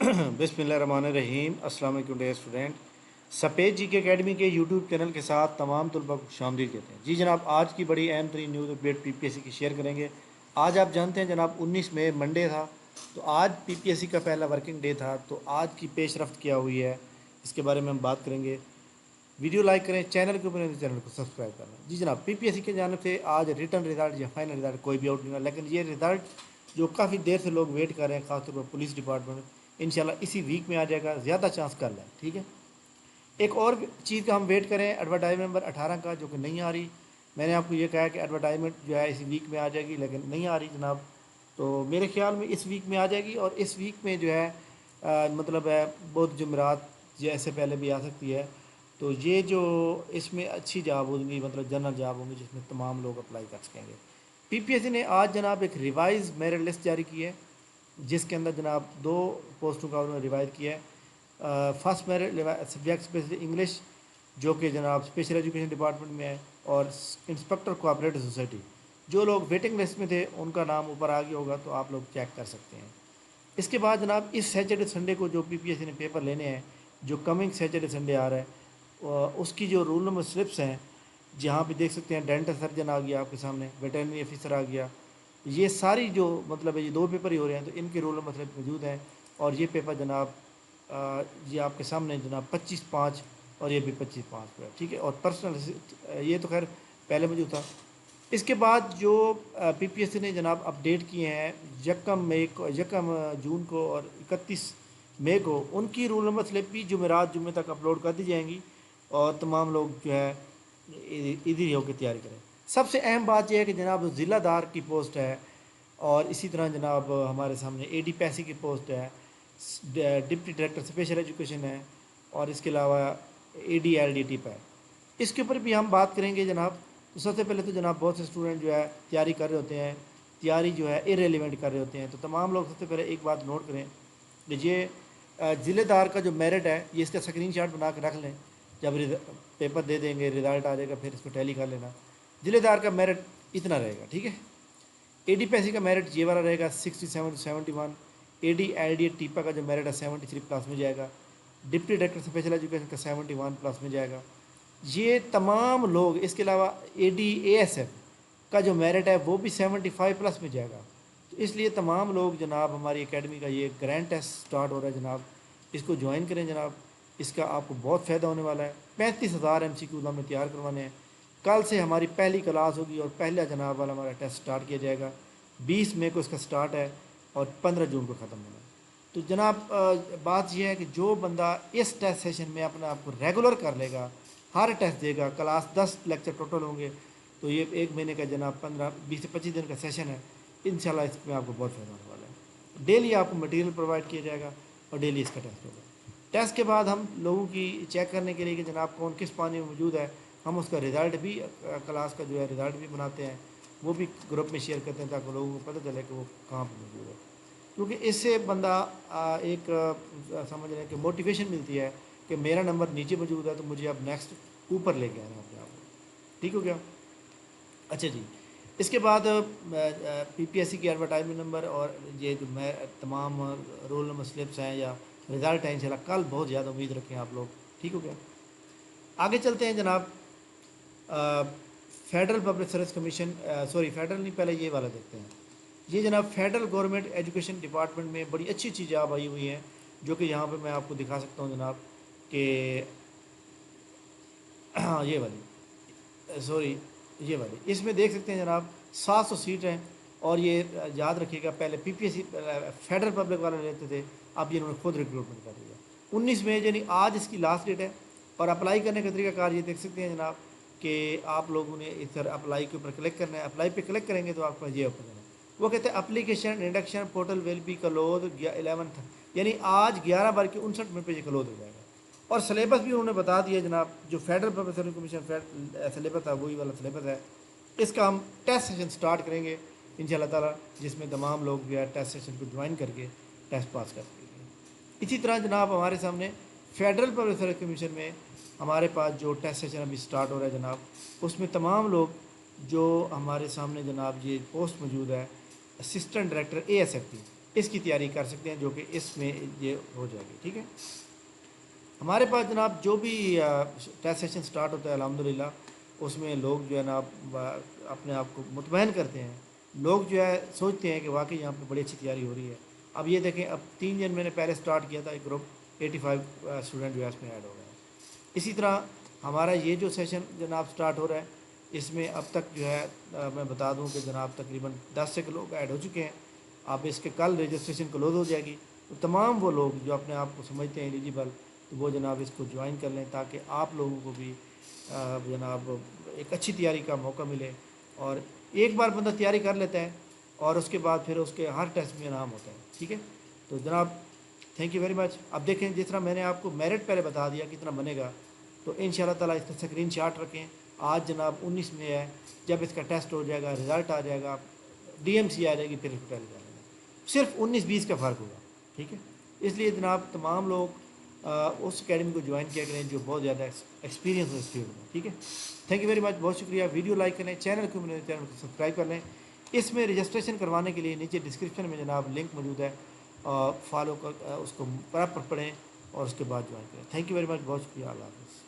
बिस्मिल्लाहिर्रहमानिर्रहीम। अस्सलाम वालेकुम डियर स्टूडेंट। सफ़ेद जी के अकेडमी के यूट्यूब चैनल के साथ तमाम तलबा को खुशामदीद कहते हैं। जी जनाब, आज की बड़ी अहम तरीन न्यूज़ अपडेट पीपीएससी की शेयर करेंगे। आज आप जानते हैं जनाब 19 मई मंडे था, तो आज पीपीएससी का पहला वर्किंग डे था। तो आज की पेशरफ्त क्या हुई है इसके बारे में हम बात करेंगे। वीडियो लाइक करें, चैनल के ऊपर चैनल को सब्सक्राइब करना। जी जनाब, पीपीएससी के जानिब से आज रिटर्न रिजल्ट या फाइनल रिजल्ट कोई भी आउट नहीं हुआ, लेकिन ये रिज़ल्ट जो काफ़ी देर से लोग वेट कर रहे हैं, खासतौर पर पुलिस डिपार्टमेंट, इंशाल्लाह इसी वीक में आ जाएगा। ज़्यादा चांस कल है, ठीक है। एक और चीज़ का हम वेट करें, एडवर्टाइजमेंट नंबर 18 का, जो कि नहीं आ रही। मैंने आपको ये कहा है कि एडवर्टाइजमेंट जो है इसी वीक में आ जाएगी, लेकिन नहीं आ रही जनाब। तो मेरे ख्याल में इस वीक में आ जाएगी, और इस वीक में जो है मतलब है बहुत जुमेरात जैसे पहले भी आ सकती है। तो ये जो इसमें अच्छी जॉब होंगी, मतलब जनरल जॉब होंगी जिसमें तमाम लोग अप्लाई कर सकेंगे। पीपीएससी ने आज जनाब एक रिवाइज मेरिट लिस्ट जारी की है, जिसके अंदर जनाब 2 पोस्टों का उन्होंने रिवाइज किया है। First merit subject specially English, जो कि जनाब स्पेशल एजुकेशन डिपार्टमेंट में है, और इंस्पेक्टर कोऑपरेटिव सोसाइटी। जो लोग वेटिंग लिस्ट में थे उनका नाम ऊपर आ गया होगा, तो आप लोग चेक कर सकते हैं। इसके बाद जनाब इस सैटरडे संडे को जो पीपीएससी ने पेपर लेने हैं, जो कमिंग सैटरडे संडे आ रहा है, उसकी जो रूल नंबर स्लिप्स हैं, जहाँ पे देख सकते हैं डेंटल सर्जन आ गया आपके सामने, वेटरनरी ऑफिसर आ गया। ये सारी जो मतलब है, ये 2 पेपर ही हो रहे हैं, तो इनके रूल नंबर स्लिप मौजूद हैं। और ये पेपर जनाब ये आपके सामने जनाब 25/5, और ये भी 25/5 पे है, ठीक है। और पर्सनल ये तो खैर पहले मौजूद था। इसके बाद जो पीपीएससी ने जनाब अपडेट किए हैं, यकम जून को और 31 मई को, उनकी रूल नंबर स्लिप भी जुमेरात जुम्मे तक अपलोड कर दी जाएंगी, और तमाम लोग जो है इधर ही होकर तैयारी करें। सबसे अहम बात यह है कि जनाब ज़िलादार की पोस्ट है, और इसी तरह जनाब हमारे सामने एडी पैसी की पोस्ट है, डिप्टी डायरेक्टर स्पेशल एजुकेशन है, और इसके अलावा एडी एल डी टी है। इसके ऊपर भी हम बात करेंगे जनाब। तो सबसे पहले तो जनाब बहुत से स्टूडेंट जो है तैयारी कर रहे होते हैं, तैयारी जो है इरेलीवेंट कर रहे होते हैं। तो तमाम लोग सबसे पहले एक बात नोट करें कि ये ज़िलेदार का जो मेरिट है, ये इसका स्क्रीनशॉट बना के रख लें। जब पेपर दे देंगे, रिज़ल्ट आ जाएगा, फिर इसको टैली कर लेना। ज़िलेदार का मेरिट इतना रहेगा, ठीक है। एडी पैसी का मेरिट ये वाला रहेगा 67 to 71। एडी एल डी टीपा का जो मेरिट है 73 प्लस में जाएगा। डिप्टी डायरेक्टर स्पेशल एजुकेशन का 71 प्लस में जाएगा। ये तमाम लोग, इसके अलावा एडी एएसएफ का जो मेरिट है वो भी 75 प्लस में जाएगा। तो इसलिए तमाम लोग जनाब, हमारी एकेडमी का ये ग्रैंड टेस्ट स्टार्ट हो रहा है जनाब, इसको ज्वाइन करें जनाब। इसका आपको बहुत फ़ायदा होने वाला है। 35,000 MCQ हमने तैयार करवाने हैं। कल से हमारी पहली क्लास होगी, और पहला जनाब वाला हमारा टेस्ट स्टार्ट किया जाएगा। 20 मई को इसका स्टार्ट है, और 15 जून को ख़त्म होना है। तो जनाब बात यह है कि जो बंदा इस टेस्ट सेशन में अपने आप को रेगुलर कर लेगा, हर टेस्ट देगा, क्लास 10 लेक्चर टोटल होंगे, तो ये 1 महीने का जनाब 20 से 25 दिन का सेशन है। इंशाल्लाह इसमें आपको बहुत फ़ायदा होने वाला है। डेली आपको मटेरियल प्रोवाइड किया जाएगा, और डेली इसका टेस्ट होगा। टेस्ट के बाद हम लोगों की चेक करने के लिए कि जनाब कौन किस पानी में मौजूद है, हम उसका रिज़ल्ट भी क्लास का जो है रिज़ल्ट भी बनाते हैं, वो भी ग्रुप में शेयर करते हैं, ताकि लोगों को पता चले कि वो कहाँ पर मौजूद है। क्योंकि इससे बंदा एक समझ रहे हैं कि मोटिवेशन मिलती है कि मेरा नंबर नीचे मौजूद है, तो मुझे अब नेक्स्ट ऊपर लेके आना है अपने आप को। ठीक हो गया। अच्छा जी, इसके बाद पीपीएससी की एडवर्टाइजमेंट नंबर और ये जो मैं तमाम रोल नंबर स्लिप्स हैं या रिज़ल्ट हैं, इंशाल्लाह कल बहुत ज़्यादा उम्मीद रखें आप लोग। ठीक हो गया। आगे चलते हैं जनाब। Federal public service commission, sorry federal नहीं, पहले ये वाला देखते हैं। ये जनाब फेडरल गवर्नमेंट एजुकेशन डिपार्टमेंट में बड़ी अच्छी अच्छी जॉब आई हुई हैं, जो कि यहाँ पे मैं आपको दिखा सकता हूँ जनाब कि ये वाली, सॉरी ये वाली, इसमें देख सकते हैं जनाब 700 सीट हैं। और ये याद रखिएगा, पहले पीपीएससी फेडरल पब्लिक वाले लेते थे, अब ये इन्होंने खुद रिक्रूटमेंट कर दिया। 19 मई यानी आज इसकी लास्ट डेट है। और अप्लाई करने का तरीकाकार ये देख सकते हैं जनाब कि आप लोगों ने इस तरह अप्लाई के ऊपर क्लिक करना है। अप्लाई पे क्लिक करेंगे तो आपका ये ओपन है। वो कहते हैं application induction portal will be close 11th, यानी आज 12:59 पे ये क्लोज हो जाएगा। और सिलेबस भी उन्होंने बता दिया जनाब, जो federal public service commission syllabus था वही वाला सिलेबस है। इसका हम टेस्ट सेशन स्टार्ट करेंगे इंशाल्लाह ताला, जिसमें तमाम लोग जो है टेस्ट सेशन को ज्वाइन करके टेस्ट पास कर सकेंगे। इसी तरह जनाब हमारे सामने फेडरल पब्लिक सर्विस कमीशन में हमारे पास जो टेस्ट सेशन अभी स्टार्ट हो रहा है जनाब, उसमें तमाम लोग जो हमारे सामने जनाब ये पोस्ट मौजूद है असिस्टेंट डायरेक्टर एएसएफ की, اس کی تیاری کر سکتے ہیں، جو کہ اس میں یہ ہو جائے گی، ٹھیک ہے۔ ہمارے پاس جناب جو بھی ٹیسٹ سیشن سٹارٹ ہوتا ہے الحمدللہ اس میں لوگ جو ہے نا اپنے آپ کو مطمئن کرتے ہیں، لوگ جو ہے سوچتے ہیں کہ واقعی یہاں پہ بڑی اچھی تیاری ہو رہی ہے۔ اب یہ دیکھیں، اب 3 دن میں نے پہلے سٹارٹ کیا تھا، ایک گروپ 85 اسٹوڈنٹ جو ہے اس میں ایڈ ہو گئے ہیں۔ اسی طرح ہمارا یہ جو سیشن جناب سٹارٹ ہو رہا ہے اس میں اب تک جو ہے میں بتا دوں کہ جناب تقریباً 10 سے لوگ ایڈ ہو چکے ہیں۔ اب اس کے کل رجسٹریشن کلوز ہو جائے گی، تو تمام وہ لوگ جو اپنے آپ کو سمجھتے ہیں ایلیجیبل، تو وہ جناب اس کو جوائن کر لیں تاکہ آپ لوگوں کو بھی جناب ایک اچھی تیاری کا موقع ملے۔ اور ایک بار بندہ تیاری کر لیتا ہے اور اس کے بعد پھر اس کے ہر ٹیسٹ میں انعام ہوتا ہے، ٹھیک ہے۔ تو جناب تھینک یو ویری مچ۔ اب دیکھیں جس طرح میں نے آپ کو میرٹ پہلے بتا دیا کتنا بنے گا، تو ان شاء اللہ تعالیٰ اس کا اسکرین شاٹ رکھیں۔ آج جناب 19 میں ہے، جب اس کا ٹیسٹ ہو جائے گا، رزلٹ آ جائے گا، ڈی ایم سی آ جائے گی، پھر اس کو ٹیلی جائے گا، صرف 19-20 کا فرق ہوگا، ٹھیک ہے۔ اس لیے جناب تمام لوگ اس اکیڈمی کو جوائن کیا کریں جو بہت زیادہ ایکسپیرینس ہو اس فیلڈ میں، ٹھیک ہے۔ تھینک یو ویری مچ، بہت شکریہ۔ ویڈیو لائک کریں، چینل کو سبسکرائب کر لیں۔ اس میں رجسٹریشن کروانے کے لیے نیچے ڈسکرپشن میں جناب لنک موجود ہے، فالو کر اس کو پراپر پڑھیں اور اس کے بعد جوائن کریں۔ تھینک یو ویری مچ، بہت شکریہ، اللہ حافظ۔